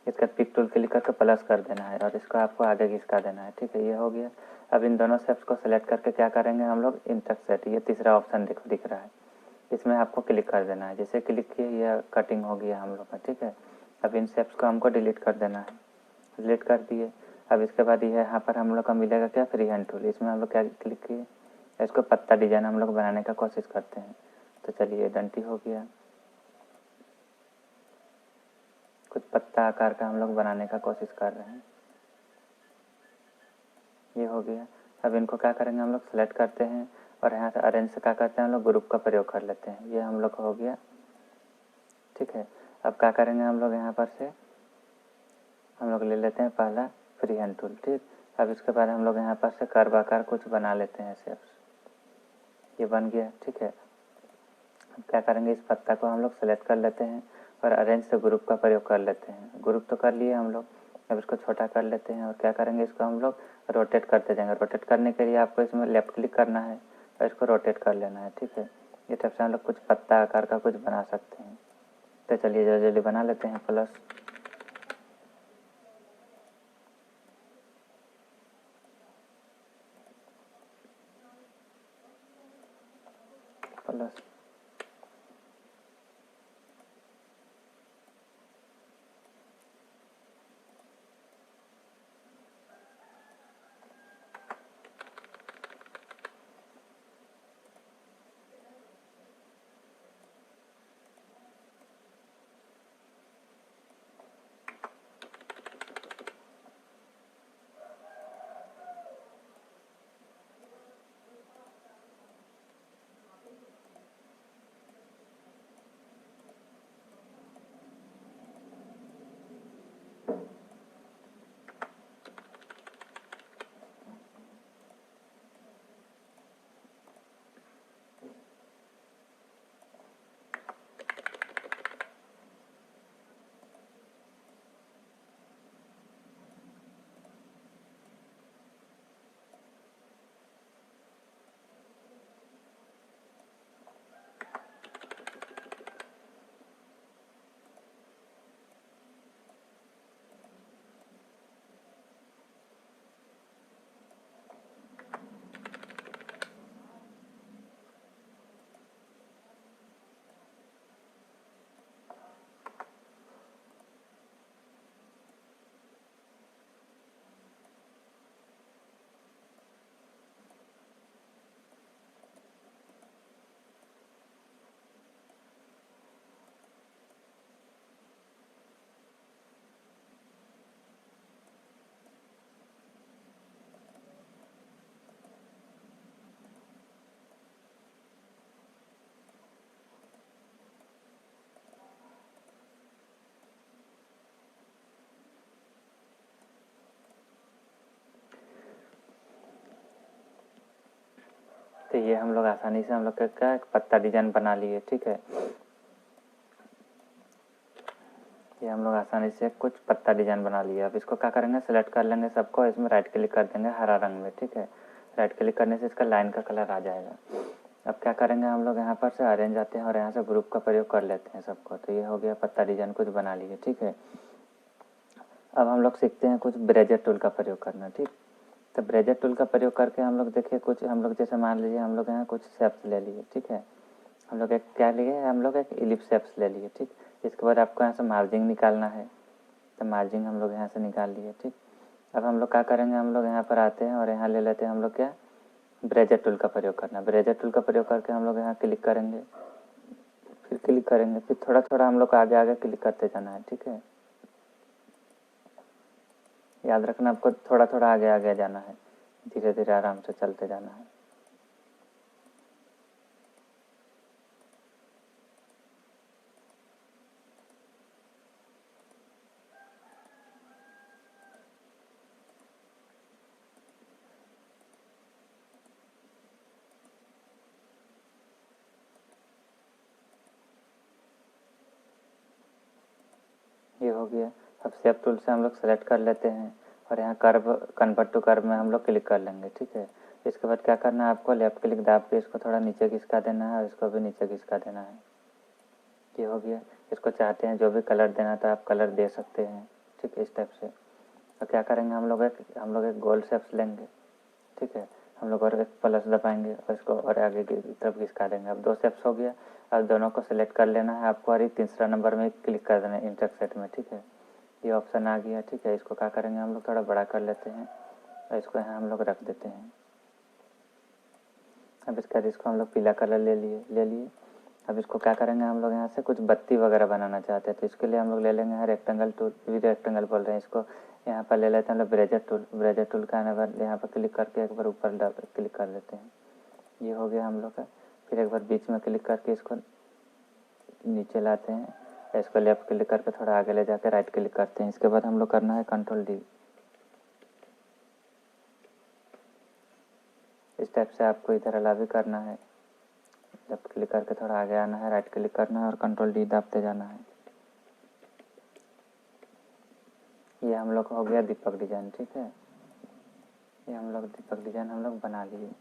इसका पिक टूल क्लिक करके प्लस कर देना है और इसको आपको आगे घिसका देना है, ठीक है, ये हो गया। अब इन दोनों शेप्स को सेलेक्ट करके क्या करेंगे हम लोग, इंटरसेक्ट, ये तीसरा ऑप्शन दिख रहा है, इसमें आपको क्लिक कर देना है। जैसे क्लिक किए ये कटिंग हो गया हम लोग का, ठीक है। अब इन शेप्स को हमको डिलीट कर देना है, डिलीट कर दिए। अब इसके बाद ये यहाँ पर हम लोग का मिलेगा क्या, फ्री हैंड टूल। इसमें हम लोग क्या क्लिक किए, इसको पत्ता डिजाइन हम लोग बनाने का कोशिश करते हैं। तो चलिए डंटी हो गया, कुछ पत्ता आकार का हम लोग बनाने का कोशिश कर रहे हैं, ये हो गया। अब इनको क्या करेंगे हम लोग, सेलेक्ट करते हैं और यहाँ से अरेंज से क्या करते हैं हम लोग, ग्रुप का प्रयोग कर लेते हैं, ये हम लोग हो गया, ठीक है। अब क्या करेंगे हम लोग, यहाँ पर से हम लोग ले लेते हैं पहला फ्री हैंड टूल, ठीक। अब इसके बाद हम लोग यहाँ पर से कर्व आकार कुछ बना लेते हैं, शेप्स, ये बन गया, ठीक है। अब क्या करेंगे, इस पत्ता को हम लोग सेलेक्ट कर लेते हैं और अरेंज से ग्रुप का प्रयोग कर लेते हैं। ग्रुप तो कर लिए हम लोग, अब इसको छोटा कर लेते हैं और क्या करेंगे, इसको हम लोग रोटेट करते जाएंगे। रोटेट करने के लिए आपको इसमें लेफ्ट क्लिक करना है और इसको रोटेट कर लेना है, ठीक है। ये टाइप से हम लोग कुछ पत्ता आकार का कुछ बना सकते हैं। तो चलिए जल्दी जल्दी बना लेते हैं, प्लस प्लस तो ये हम लोग आसानी से हम लोग क्या एक पत्ता डिजाइन बना लिए, ठीक है। ये हम लोग आसानी से कुछ पत्ता डिजाइन बना लिया। अब इसको क्या करेंगे, सेलेक्ट कर लेंगे सबको, इसमें राइट क्लिक कर देंगे हरा रंग में, ठीक है। राइट क्लिक करने से इसका लाइन का कलर आ जाएगा। अब क्या करेंगे हम लोग, यहाँ पर से अरेंज आते हैं और यहाँ से ग्रुप का प्रयोग कर लेते हैं सबको। तो ये हो गया, पत्ता डिजाइन कुछ बना लिए, ठीक है। अब हम लोग सीखते हैं कुछ ब्रेजर टूल का प्रयोग करना, ठीक। तो ब्रेजर टूल का प्रयोग करके हम लोग देखिए कुछ हम लोग जैसे मान लीजिए हम लोग यहाँ कुछ शेप्स ले लिए, ठीक है। हम लोग एक क्या लिए, हम लोग एक इलिप्स शेप्स ले लिए। ठीक, इसके बाद आपको यहाँ से मार्जिन निकालना है, तो मार्जिन हम लोग यहाँ से निकाल लिए। ठीक, अब हम लोग क्या करेंगे, हम लोग यहाँ पर आते हैं और यहाँ ले लेते हैं हम लोग क्या, ब्रेजर टूल का प्रयोग करना। ब्रेजर टूल का प्रयोग करके हम लोग यहाँ क्लिक करेंगे, फिर क्लिक करेंगे, फिर थोड़ा थोड़ा हम लोग आगे आगे क्लिक करते जाना है। ठीक है, याद रखना आपको थोड़ा थोड़ा आगे आगे जाना है, धीरे धीरे आराम से चलते जाना है। ये हो गया। अब शेप टूल से हम लोग सेलेक्ट कर लेते हैं और यहाँ कर्व, कन्वर्ट टू कर्व में हम लोग क्लिक कर लेंगे। ठीक है, इसके बाद क्या करना है, आपको लेफ्ट क्लिक दाब के इसको थोड़ा नीचे खिसका देना है और इसको भी नीचे खिसका देना है। ये हो गया। इसको चाहते हैं जो भी कलर देना तो आप कलर दे सकते हैं। ठीक है, इस टाइप से। तो क्या करेंगे, हम लोग एक गोल शेप्स लेंगे। ठीक है, हम लोग और एक प्लस दबाएंगे और इसको और आगे की तरफ खिसका देंगे। अब 2 शेप्स हो गया। अब दोनों को सिलेक्ट कर लेना है आपको और ये तीसरा नंबर में क्लिक कर देना है इंटरसेक्ट में। ठीक है, ये ऑप्शन आ गया। ठीक है, इसको क्या करेंगे, हम लोग थोड़ा बड़ा कर लेते हैं और इसको यहाँ हम लोग रख देते हैं। अब इसका इसको हम लोग पीला कलर ले लिए। अब इसको क्या करेंगे, हम लोग यहाँ से कुछ बत्ती वगैरह बनाना चाहते हैं तो इसके लिए हम लोग ले लेंगे यहाँ रेक्टेंगल टूल, भी रेक्टेंगल बोल रहे हैं इसको। यहाँ पर ले लेते हैं हम लोग ब्रेजर टूल। ब्रेजर टूल का आने बाद यहाँ पर क्लिक करके एक बार ऊपर क्लिक कर लेते हैं। ये हो गया हम लोग का। फिर एक बार बीच में क्लिक करके इसको नीचे लाते हैं, इसको लेफ्ट क्लिक करके थोड़ा आगे ले जाकर राइट क्लिक करते हैं। इसके बाद हम लोग करना है कंट्रोल डी। इस टाइप से आपको इधर अलावा करना है। लेफ्ट क्लिक करके थोड़ा आगे आना है, राइट क्लिक करना है और कंट्रोल डी दाबते जाना है। ये हम लोग हो गया दीपक डिजाइन। ठीक है, ये हम लोग दीपक डिजाइन हम लोग बना लिए।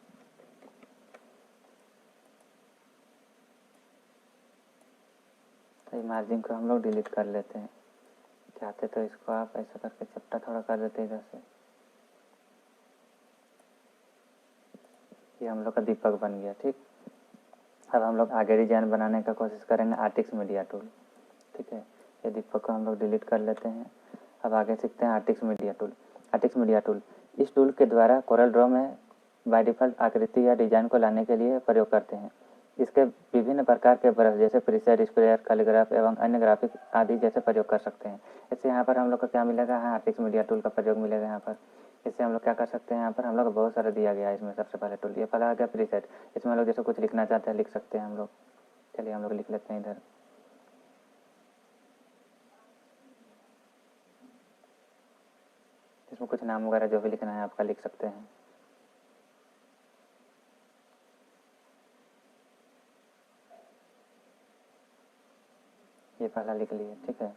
तो मार्जिन को हम लोग डिलीट कर लेते हैं। चाहते तो इसको आप ऐसा करके चपटा थोड़ा कर देते इधर से। ये हम लोग का दीपक बन गया। ठीक, अब हम लोग आगे डिजाइन बनाने का कोशिश करेंगे आर्टिक्स मीडिया टूल। ठीक है, ये दीपक को हम लोग डिलीट कर लेते हैं। अब आगे सीखते हैं आर्टिक्स मीडिया टूल। आर्टिक्स मीडिया टूल, इस टूल के द्वारा कोरल ड्रॉ में बाय डिफ़ॉल्ट आकृति या डिजाइन को लाने के लिए प्रयोग करते हैं। इसके विभिन्न प्रकार के ब्रश जैसे प्रीसेट, स्प्रेयर, कैलीग्राफ एवं अन्य ग्राफिक आदि जैसे प्रयोग कर सकते हैं। इससे यहाँ पर हम लोग को क्या मिलेगा, हाँ आर्टिक्स मीडिया टूल का प्रयोग मिलेगा यहाँ पर। इससे हम लोग क्या कर सकते हैं, यहाँ पर हम लोग बहुत सारा दिया गया है इसमें। सबसे पहले टूल ये पहला आ गया प्रीसेट। इसमें हम लोग जैसे कुछ लिखना चाहते हैं लिख सकते हैं हम लोग। चलिए हम लोग लिख लेते हैं इधर। इसमें कुछ नाम वगैरह जो भी लिखना है आपका लिख सकते हैं। ये पहला लिख लिए। ठीक है,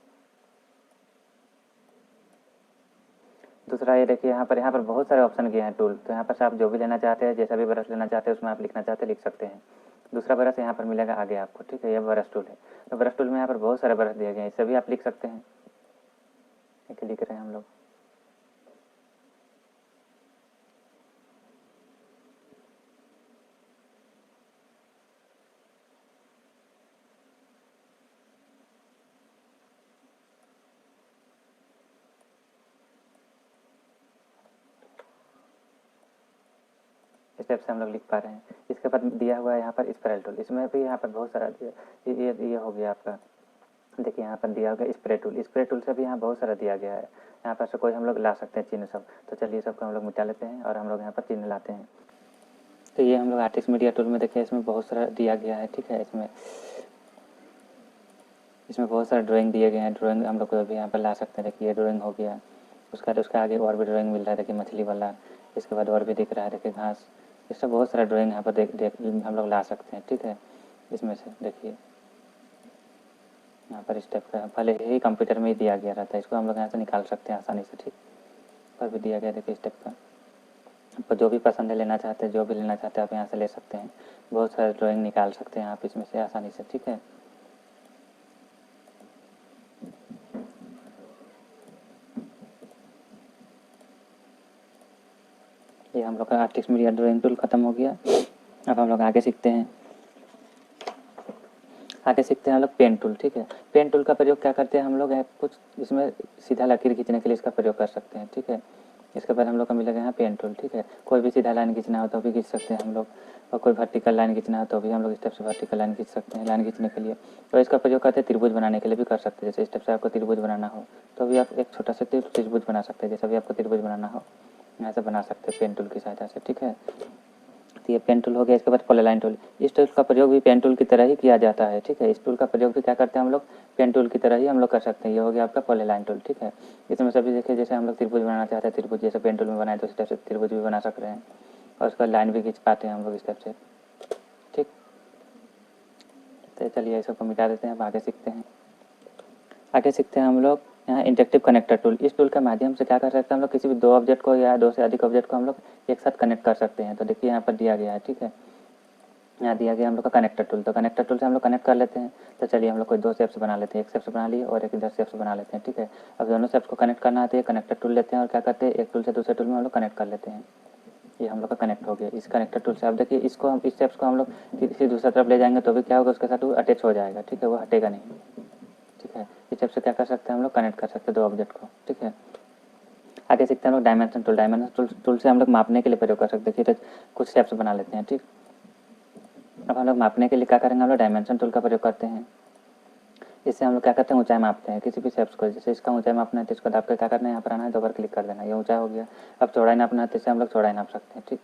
दूसरा ये देखिए यहाँ पर बहुत सारे ऑप्शन किए हैं टूल। तो यहाँ पर से आप जो भी लेना चाहते हैं, जैसा भी ब्रश लेना चाहते हैं उसमें आप लिखना चाहते हैं लिख सकते हैं। दूसरा ब्रश यहाँ पर मिलेगा आगे आपको। ठीक है, ये ब्रश टूल है। तो ब्रश टूल में यहाँ पर बहुत सारे ब्रश दिए गए हैं, इससे भी आप लिख सकते हैं। एक लिख रहे हैं हम लोग। इस टाइप से हम लोग लिख पा रहे हैं। इसके बाद दिया हुआ है यहाँ पर स्प्रेल टूल। इसमें भी यहाँ पर बहुत सारा ये हो गया आपका। देखिए यहाँ पर दिया गया स्प्रे टूल। स्प्रे टूल से भी यहाँ बहुत सारा दिया गया है। यहाँ पर से कोई हम लोग ला सकते हैं चिन्ह सब। तो चलिए सबको हम लोग मिटा लेते हैं और हम लोग यहाँ पर चिन्ह लाते हैं। तो ये हम लोग आर्टिस्ट मीडिया टूल में देखिए इसमें बहुत सारा दिया गया है। ठीक है, इसमें बहुत सारे ड्राइंग दिए गए हैं। ड्राइंग हम लोग को भी यहाँ पर ला सकते हैं। देखिए ये ड्राइंग हो गया, उसका आगे और भी ड्राइंग मिल रहा है। देखिए मछली वाला, इसके बाद और भी दिख रहा है। देखिए घास, इससे बहुत सारा ड्राइंग यहाँ पर देख हम लोग ला सकते हैं। ठीक है, इसमें से देखिए यहाँ पर इस टाइप का पहले ही कंप्यूटर में ही दिया गया रहता है। इसको हम लोग यहाँ से निकाल सकते हैं आसानी से। ठीक, पर भी दिया गया देखिए इस टाइप का। आपको जो भी पसंद है लेना चाहते हैं, जो भी लेना चाहते हैं आप यहाँ से ले सकते हैं। बहुत सारे ड्राइंग निकाल सकते हैं आप इसमें से आसानी से। ठीक है, ये हम लोग का आर्टिस्ट मीडिया ड्राइंग टूल खत्म हो गया। अब हम लोग आगे सीखते हैं आगे सीखते हैं हम लोग पेन टूल। ठीक है, पेन टूल का प्रयोग क्या करते हैं हम लोग, कुछ इसमें सीधा लकीर खींचने के लिए इसका प्रयोग कर सकते हैं। ठीक है, इसके बाद हम लोग को मिलेगा यहाँ पेन टूल। ठीक है, कोई भी सीधा लाइन खींचना हो तो भी खींच सकते हैं हम लोग, और कोई वर्टिकल लाइन खींचना हो तो भी हम लोग इस टाइप से वर्टिकल लाइन खींच सकते हैं। लाइन खींचने के लिए तो इसका प्रयोग करते हैं त्रिभुज बनाने के लिए भी कर सकते हैं। जैसे इस टाइप से आपको त्रिभुज बनाना हो तो भी आप एक छोटा सा त्रिभुज बना सकते हैं। जैसा भी आपको त्रिभुज बनाना हो यहाँ से बना सकते हैं पेन टूल की सहायता से। ठीक है, तो ये पेन टूल हो गया। इसके बाद पॉलीलाइन टूल, इस टूल का प्रयोग भी पेन टूल की तरह ही किया जाता है। ठीक है, इस टूल का प्रयोग भी क्या करते हैं हम लोग, पेन टूल की तरह ही हम लोग कर सकते हैं। ये हो गया आपका पॉलीलाइन टूल। ठीक है, इसमें सभी देखिए जैसे हम लोग त्रिभुज बनाना चाहते हैं, त्रिभुज जैसे पेन टूल में बनाए तो इस टाइप से त्रिभुज भी बना सक रहे हैं, और उसका लाइन भी खींच पाते हैं हम लोग इस टाइप से। ठीक, तो चलिए इस सबको मिटा देते हैं, अब आगे सीखते हैं। आगे सीखते हैं हम लोग यहाँ इंटरेक्टिव कनेक्टर टूल। इस टूल के माध्यम से क्या कर सकते हैं हम लोग, किसी भी दो ऑब्जेक्ट को या दो से अधिक ऑब्जेक्ट को हम लोग एक साथ कनेक्ट कर सकते हैं। तो देखिए यहाँ पर दिया गया है। ठीक है, यहाँ दिया गया हम लोग का कनेक्टर टूल। तो कनेक्टर टूल से हम लोग कनेक्ट कर लेते हैं। तो चलिए हम लोग कोई दो शेप्स बना लेते हैं, एक शेप्स बना लिए और एक इधर शेप्स बना लेते हैं। ठीक है, अब दोनों शेप्स को कनेक्ट करना आते हैं, कनेक्टर टूल लेते हैं और क्या करते हैं, एक टूल से दूसरे टूल में हम लोग कनेक्ट कर लेते हैं। ये हम लोग का कनेक्ट हो गया इस कनेक्टर टूल से। अब देखिए इसको हम इस शेप्स को हम लोग किसी दूसरी तरफ ले जाएंगे तो भी क्या होगा, उसके साथ वो अटैच हो जाएगा। ठीक है, वो हटेगा नहीं। ठीक है, इस शेप से क्या कर सकते हैं हम लोग, कनेक्ट कर सकते हैं दो ऑब्जेक्ट को। ठीक है, आगे सीखते हैं हम लोग डायमेंशन टूल। डायमेंशन टूल से हम लोग मापने के लिए प्रयोग कर सकते हैं। ठीक, कुछ शेप्स बना लेते हैं। ठीक, अब हम लोग मापने के लिए क्या करेंगे, हम लोग डायमेंशन टूल का प्रयोग करते हैं। इससे हम लोग क्या करते हैं, ऊंचाई मापते हैं किसी भी शेप्स को। जैसे इसका ऊंचाई मापना है तो इसको दाब के क्या करना है, यहाँ पर आना है, दो बार क्लिक कर देना, ये ऊंचाई हो गया। अब चौड़ाई नापना है तो इससे हम लोग चौड़ाई नाप सकते हैं। ठीक,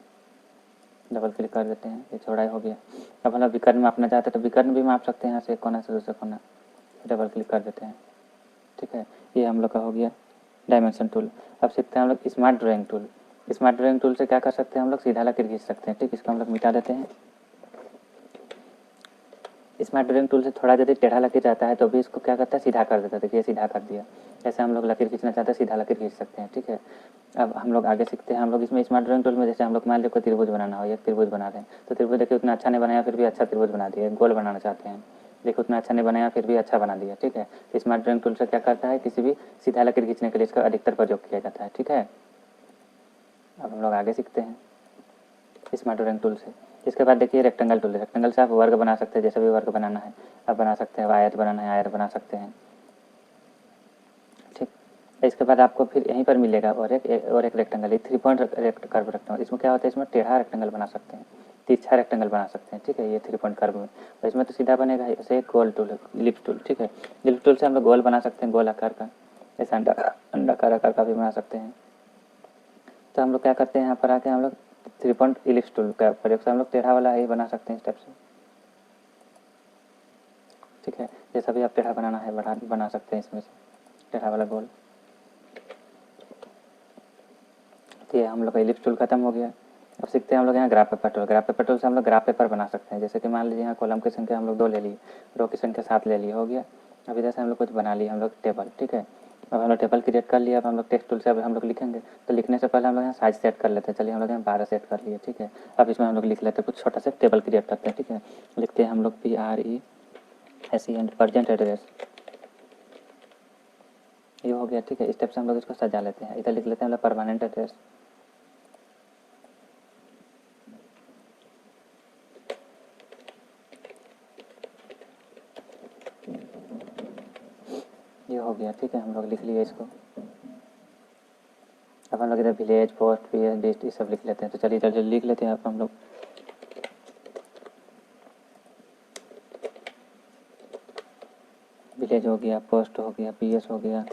डबल क्लिक कर देते हैं, ये चौड़ाई हो गया। अब हम लोग विकर्ण मापना चाहते हैं तो विकर्ण भी माप सकते हैं, यहाँ से एक कोना से दूसरे कोना, डबल क्लिक कर देते हैं। ठीक है, ये हम लोग का हो गया डायमेंशन टूल। अब सीखते हैं हम लोग smart drawing tool. Smart drawing tool से क्या कर सकते हैं हम लोग, सीधा लकीर खींच सकते हैं। ठीक, इसको हम लोग मिटा देते हैं। स्मार्ट ड्राइंग टूल से थोड़ा यदि टेढ़ा लकीर रहता है तो भी इसको क्या करता है, सीधा कर देता है। देखिए सीधा कर दिया। ऐसे हम लोग लकीर खींचना चाहते हैं, सीधा लकीर खींच सकते हैं। ठीक है, अब हम लोग आगे सीखते हैं। हम लोग इसमें स्मार्ट ड्राइंग टूल में जैसे हम लोग मान लीजिए कोई त्रिभुज बनाना हो, एक त्रिभुज बना रहे हैं तो त्रिभुज देखिए उतना अच्छा नहीं बनाया फिर भी अच्छा त्रिभुज बना दिया। गोल बनाना चाहते हैं, देखिए उतना अच्छा नहीं बनाया फिर भी अच्छा बना दिया। ठीक है, तो स्मार्ट ड्राइंग टूल से क्या करता है, किसी भी सीधा लकीर खींचने के लिए इसका अधिकतर प्रयोग किया जाता है। ठीक है, अब हम लोग आगे सीखते हैं स्मार्ट ड्राइंग टूल से। इसके बाद देखिए रेक्टेंगल टूल। रेक्टेंगल से आप वर्ग बना सकते हैं, जैसे भी वर्ग बनाना है आप बना सकते हैं। आयत बनाना है, आयत बना सकते हैं। ठीक, इसके बाद आपको फिर यहीं पर मिलेगा और एक रेक्टेंगल, ये 3 पॉइंट कर्व रेक्टेंगल। इसमें क्या होता है, इसमें टेढ़ा रेक्टेंगल बना सकते हैं, तिरछा रेक्टेंगल बना सकते हैं। ठीक है, ये 3 पॉइंट कर्व में, और इसमें तो सीधा बनेगा। ऐसे एक गोल टूल है, लिप टूल। ठीक है, लिप टूल से हम लोग गोल बना सकते हैं, गोल आकार का, ऐसे अंडाकार आकार का भी बना सकते हैं। तो हम लोग क्या करते हैं, यहाँ पर आके हम लोग 3 पॉइंट इलिप्स टूल का प्रयोग से हम लोग टेढ़ा वाला ही बना सकते हैं इस टाइप से। ठीक है, जैसा भी आप टेढ़ा बनाना है बना सकते हैं इसमें से टेढ़ा वाला गोल। तो ये हम लोग का इलिप्स टूल खत्म हो गया। अब सीखते हैं हम लोग यहाँ graph paper tool. Graph paper tool से हम लोग ग्राफ पेपर बना सकते हैं। जैसे कि मान लीजिए यहाँ कॉलम की संख्या हम लोग 2 ले लिए, रो की संख्या 7 ले लिए, हो गया। अब इधर से हम लोग कुछ बना लिए हम लोग टेबल। ठीक है, अब हम लोग टेबल क्रिएट कर लिया। अब हम लोग टेक्स्ट टूल से अब हम लोग लिखेंगे, तो लिखने से पहले हम लोग यहाँ साइज सेट कर लेते हैं। चलिए हम लोग यहाँ 12 सेट कर लिए। ठीक है, अब इसमें हम लोग लिख लेते हैं, कुछ छोटा सा टेबल क्रिएट करते हैं। ठीक है, लिखते हैं हम लोग PRESENT प्रेजेंट एड्रेस, ये हो गया। ठीक है, इस टाइप से हम लोग इसको सजा लेते हैं। इधर लिख लेते हैं हम लोग परमानेंट एड्रेस, ये हो गया। ठीक है, हम लोग लिख लिए इसको। अब हम लोग इधर विलेज, पोस्ट, PS, डिस्ट ये सब लिख लेते हैं। तो चलिए इधर लिख लेते हैं। अब हम लोग विलेज हो गया, पोस्ट हो गया, PS हो गया,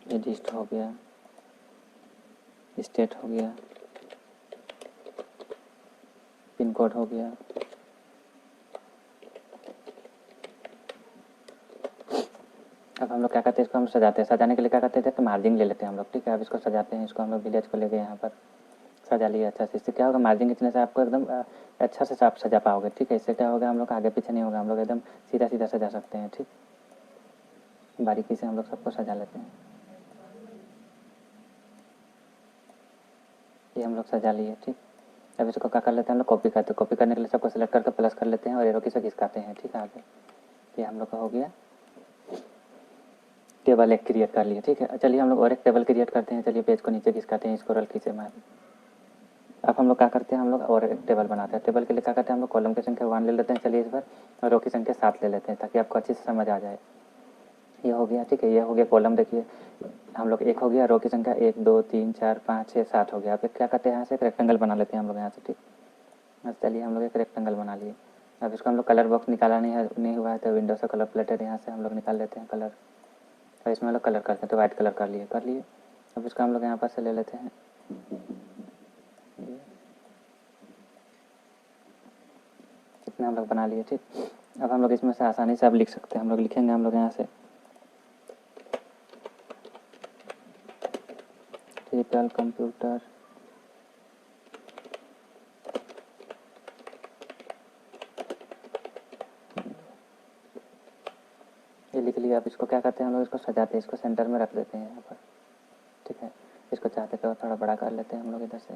ये डिस्ट हो गया, स्टेट हो गया, पिन कोड हो गया। अब हम लोग क्या करते हैं, इसको हम सजाते हैं। सजाने के लिए क्या करते हैं, तो मार्जिन ले लेते हैं हम लोग। ठीक है, अब इसको सजाते हैं। इसको हम लोग विलेज को ले गए, यहाँ पर सजा लिया अच्छा से। इससे क्या होगा, मार्जिन खींचने से आपको एकदम अच्छा से आप सजा पाओगे। ठीक है, इससे क्या होगा, हम लोग आगे पीछे नहीं होगा, हम लोग एकदम सीधा सीधा सजा सकते हैं। ठीक, बारीकी से हम लोग सबको सजा लेते हैं। ये हम लोग सजा लिए। ठीक, अब इसको क्या कर लेते हैं हम लोग, कॉपी करते हैं। कॉपी करने के लिए सबको सेलेक्ट करके प्लस कर लेते हैं और एरो की से खिसकाते हैं। ठीक है, आगे ये हम लोग का हो गया, टेबल एक क्रिएट कर लिए। ठीक है, चलिए हम लोग और एक टेबल क्रिएट करते हैं। चलिए पेज को नीचे खिसकाते हैं, स्क्रॉल खींचे मार। अब हम लोग क्या करते हैं, हम लोग और एक टेबल बनाते हैं। टेबल के लिए क्या करते हैं, हम लोग कॉलम की संख्या 1 ले लेते हैं, चलिए इस बार, और रो की संख्या 7 ले लेते हैं ताकि आपको अच्छे से समझ आ जाए। ये हो गया, ठीक है, ये हो गया कॉलम। देखिए हम लोग 1 हो गया, रो की संख्या 1 2 3 4 5 6 7 हो गया। अब क्या करते हैं, यहाँ से एक रेक्टेंगल बना लेते हैं हम लोग यहाँ से, ठीक। बस चलिए हम लोग एक रेक्टेंगल बना लिए। अब इसको हम लोग कलर बॉक्स निकाला नहीं हुआ है तो विंडो से कलर प्लेटेड यहाँ से हम लोग निकाल लेते हैं कलर, और इसमें हम लोग कलर करते हैं तो वाइट कलर कर लिए। अब इसको हम लोग यहाँ पर से ले लेते हैं, इतना हम लोग बना लिए, ठीक। अब हम लोग इसमें से आसानी से अब लिख सकते हैं, हम लोग लिखेंगे, हम लोग यहाँ से डिजिटल कंप्यूटर ये लिख लिया। अब इसको क्या करते हैं, हम लोग इसको सजाते हैं, इसको सेंटर में रख देते हैं यहाँ पर, ठीक है। इसको चाहते तो थोड़ा बड़ा कर लेते हैं हम लोग इधर से।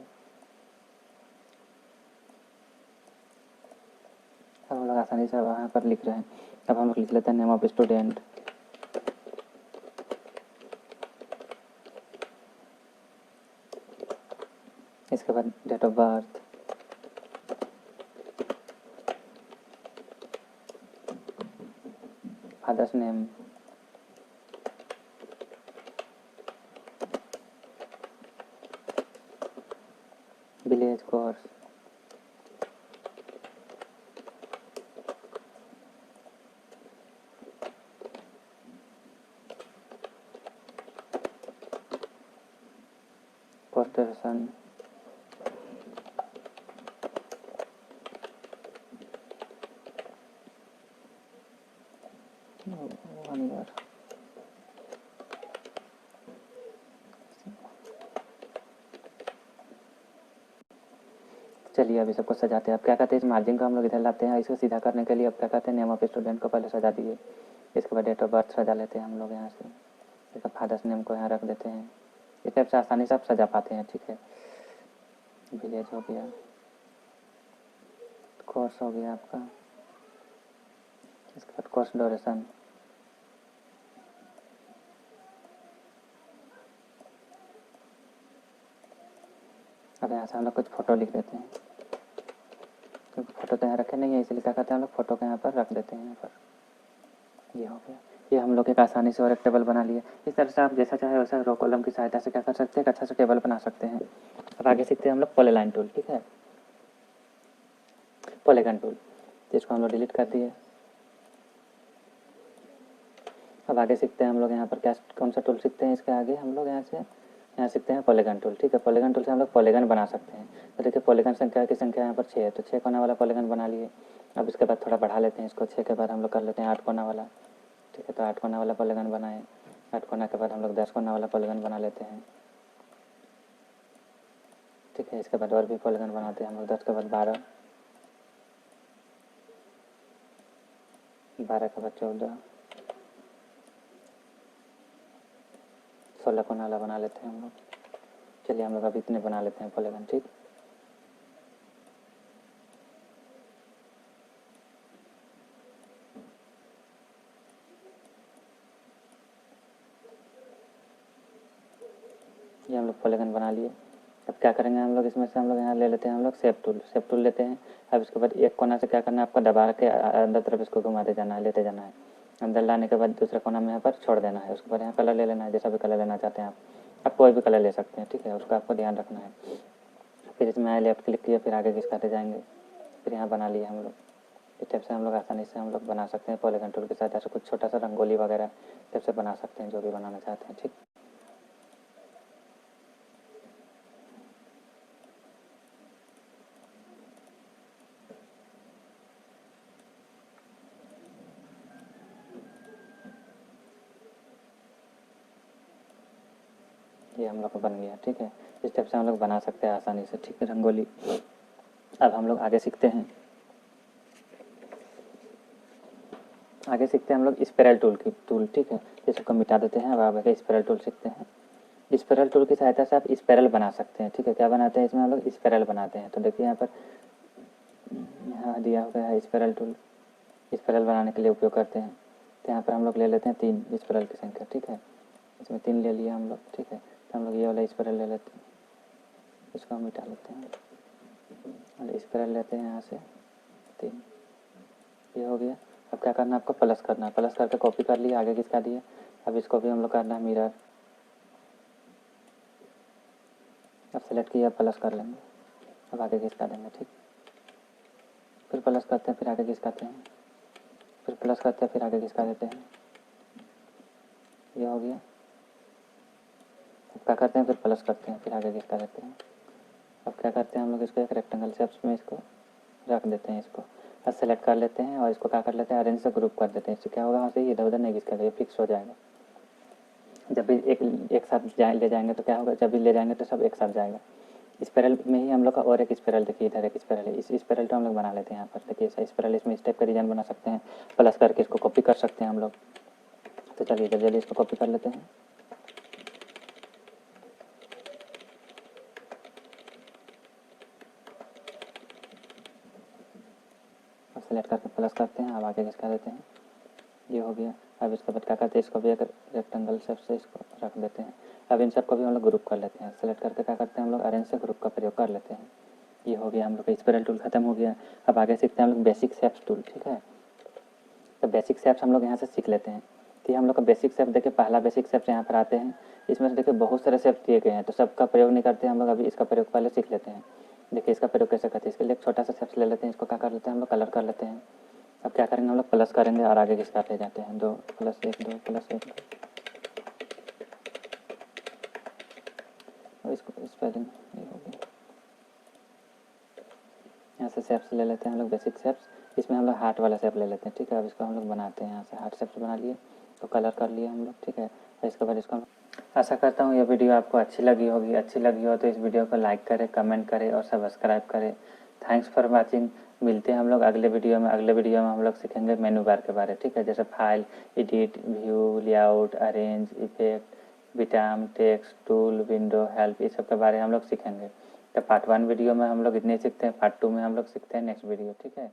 अब हम लोग आसानी से वहाँ पर लिख रहे हैं। अब हम लोग लिख लेते हैं नेम ऑफ स्टूडेंट, इसके बाद date of birth, father's name, village course, पोस्टेशन, वन ईयर, चलिए अभी सबको सजाते हैं। अब क्या कहते हैं, इस मार्जिन को हम लोग इधर लाते हैं, इसको सीधा करने के लिए अब क्या कहते हैं, नेम ऑफ स्टूडेंट को पहले सजा दिए, इसके बाद डेट ऑफ बर्थ सजा लेते हैं हम लोग यहाँ से, इसका फादर्स नेम को यहाँ रख देते हैं। इस टाइप से आसानी से आप सजा पाते हैं, ठीक है। विलेज हो गया, कोर्स हो गया आपका, इसके बाद कोर्स ड्यूरेशन, अब यहाँ से हम लोग कुछ फ़ोटो लिख देते हैं, क्योंकि फ़ोटो तो यहाँ रखे नहीं है इसलिए क्या करते हैं हम लोग फ़ोटो को यहाँ पर रख देते हैं यहाँ पर। ये हो गया, ये हम लोग एक आसानी से और एक टेबल बना लिए। इस तरह से आप जैसा चाहे वैसा रो कॉलम की सहायता से क्या कर सकते हैं, एक अच्छा सा टेबल बना सकते हैं। अब आगे सीखते हैं हम लोग पॉलीलाइन टूल, ठीक है, पॉलीगन टूल, जिसको हम लोग डिलीट कर दिए। अब आगे सीखते हैं हम लोग यहाँ पर क्या कौन सा टूल सीखते हैं, इसके आगे हम लोग यहाँ सीखते हैं पॉलीगन टूल, ठीक है। पॉलीगन टूल से हम लोग पॉलीगन बना सकते हैं। तो देखिए पॉलीगन संख्या की संख्या यहाँ पर 6 है, तो 6 कोना वाला पॉलीगन बना लिए। अब इसके बाद थोड़ा बढ़ा लेते हैं इसको, 6 के बाद हम लोग कर लेते हैं 8 कोना वाला, ठीक है। तो 8 कोना वाला पॉलीगन बनाए, 8 कोना के बाद हम लोग 10 कोना वाला पॉलीगन बना लेते हैं, ठीक है। इसके बाद और भी पॉलीगन बनाते हैं हम लोग, 10 के बाद 12, 12 के बाद 14, 16 कोना वाला बना लेते हैं हम लोग। चलिए हम लोग अभी इतने बना लेते हैं पॉलीगन, ठीक। ये हम लोग पॉलीगन बना लिए। अब क्या करेंगे हम लोग, इसमें से हम लोग यहाँ ले लेते हैं हम लोग शेप टूल लेते हैं। अब इसके बाद एक कोना से क्या करना है, आपको दबा के अंदर तरफ इसको घुमाते जाना है, लेते जाना है। अंदर लाने के बाद दूसरे कोना में यहाँ पर छोड़ देना है। उसके बाद यहाँ कलर ले लेना है, जैसा भी कलर लेना चाहते हैं आप कोई भी कलर ले सकते हैं, ठीक है। उसका आपको ध्यान रखना है। फिर इसमें आए लेफ्ट क्लिक किया, फिर आगे खिसकाते जाएंगे, फिर यहाँ बना लिए हम लोग। इस टाइप से हम लोग आसानी से हम लोग बना सकते हैं पॉलीगन टूल के साथ। ऐसे कुछ छोटा सा रंगोली वगैरह टाइप से बना सकते हैं, जो भी बनाना चाहते हैं, ठीक। ये हम लोग का बन गया, ठीक है। इस टाइप से हम लोग बना सकते हैं आसानी से, ठीक है, रंगोली। अब हम लोग आगे सीखते हैं हम लोग स्पाइरल टूल, ठीक है। इसको मिटा देते हैं। अब आगे स्पाइरल टूल सीखते हैं। स्पाइरल टूल की सहायता से आप स्पाइरल बना सकते हैं, ठीक है। क्या बनाते हैं इसमें हम लोग, स्पाइरल बनाते हैं। तो देखिए यहाँ पर यहाँ दिया हुआ है स्पाइरल टूल, स्पाइरल बनाने के लिए उपयोग करते हैं। तो यहाँ पर हम लोग ले लेते हैं 3 स्पाइरल की संख्या, ठीक है। इसमें 3 ले लिया हम लोग, ठीक है। तो हम लोग ये वाला स्पाइरल ले लेते हैं, इसको हम मिटा लेते हैं। स्पायरल लेते हैं यहाँ से 3, ये हो गया। अब क्या करना है आपको, प्लस करना है, प्लस करके कॉपी कर लिया, आगे खिसका दिया। अब इसको भी हम लोग करना है मिरर, अब सेलेक्ट किया, प्लस कर लेंगे, अब आगे खिसका देंगे, ठीक। फिर प्लस करते हैं, फिर आगे खिसकाते हैं, फिर प्लस करते हैं, फिर आगे खिसका देते हैं, ये हो गया। अब क्या करते हैं, फिर प्लस करते हैं, फिर आगे खिसका देते हैं। अब क्या करते हैं हम लोग, इसको एक रेक्टेंगल शेप्स में इसको रख देते हैं, इसको अब सेलेक्ट कर लेते हैं और इसको क्या कर लेते हैं, अरेंज से ग्रुप कर देते हैं। इससे क्या होगा, वहाँ से इधर उधर नहीं खिसकेगा, ये फिक्स हो जाएगा। जब भी एक साथ ले जाएंगे तो क्या होगा, जब भी ले जाएंगे तो सब एक साथ जाएगा। स्पायरल में ही हम लोग का और एक स्पायरल, देखिए इधर एक स्पायरल है, इस स्पायरल तो हम लोग बना लेते हैं यहाँ पर। देखिए ऐसा स्पायरल, इसमें इस टाइप का डिजाइन बना सकते हैं, प्लस करके इसको कॉपी कर सकते हैं हम लोग। तो चलिए जल्दी जल्दी इसको कॉपी कर लेते हैं। अब सेलेक्ट करके प्लस करते हैं, अब आगे खिसका देते हैं, ये हो गया। अब इसके बाद क्या करते हैं, इसको भी एक रेक्टेंगल शेप से इसको रख देते हैं। अब इन सबको भी हम लोग ग्रुप कर लेते हैं। सेलेक्ट करके क्या करते हैं हम लोग, अरेंज से ग्रुप का प्रयोग कर लेते हैं। ये हो गया, हम लोग का स्पायरल टूल खत्म हो गया। अब आगे सीखते हैं हम लोग बेसिक शेप्स टूल, ठीक है। तो बेसिक शेप्स हम लोग यहाँ से सीख लेते हैं। तो हम लोग का बेसिक शेप देखिए, पहला बेसिक शेप्स यहाँ पर आते हैं। इसमें से देखिए बहुत सारे शेप्स दिए गए हैं, तो सबका प्रयोग नहीं करते हम लोग, अभी इसका प्रयोग पहले सीख लेते हैं। देखिए इसका प्रयोग कैसे करते हैं, इसके लिए एक छोटा सा शेप्स ले लेते हैं, इसको क्या कर लेते हैं हम लोग, कलर कर लेते हैं। अब क्या करेंगे हम लोग, प्लस करेंगे और आगे खिसकाते जाते हैं, 2 + 1 2 + 1 2। और इसको स्पेलिंग ये हो गया। यहाँ से शेप्स ले लेते हैं हम लोग, बेसिक शेप्स। इसमें हम लोग हार्ट वाला शेप ले लेते हैं, ठीक है। अब इसको हम लोग बनाते हैं, यहाँ से हार्ट शेप्स बना लिए, तो कलर कर लिए हम लोग, ठीक है। और इसके बाद इसको आशा करता हूँ ये वीडियो आपको अच्छी लगी होगी। अच्छी लगी हो तो इस वीडियो को लाइक करें, कमेंट करें और सब्सक्राइब करें। Thanks for watching. मिलते हैं हम लोग अगले वीडियो में। अगले वीडियो में हम लोग सीखेंगे मेनू बार के बारे, ठीक है। जैसे file, edit, view, layout, arrange, effect, bitmap, text, tool, window, help, इस सब के बारे में हम लोग सीखेंगे। तो पार्ट 1 वीडियो में हम लोग इतने सीखते हैं, पार्ट 2 में हम लोग सीखते हैं नेक्स्ट वीडियो, ठीक है।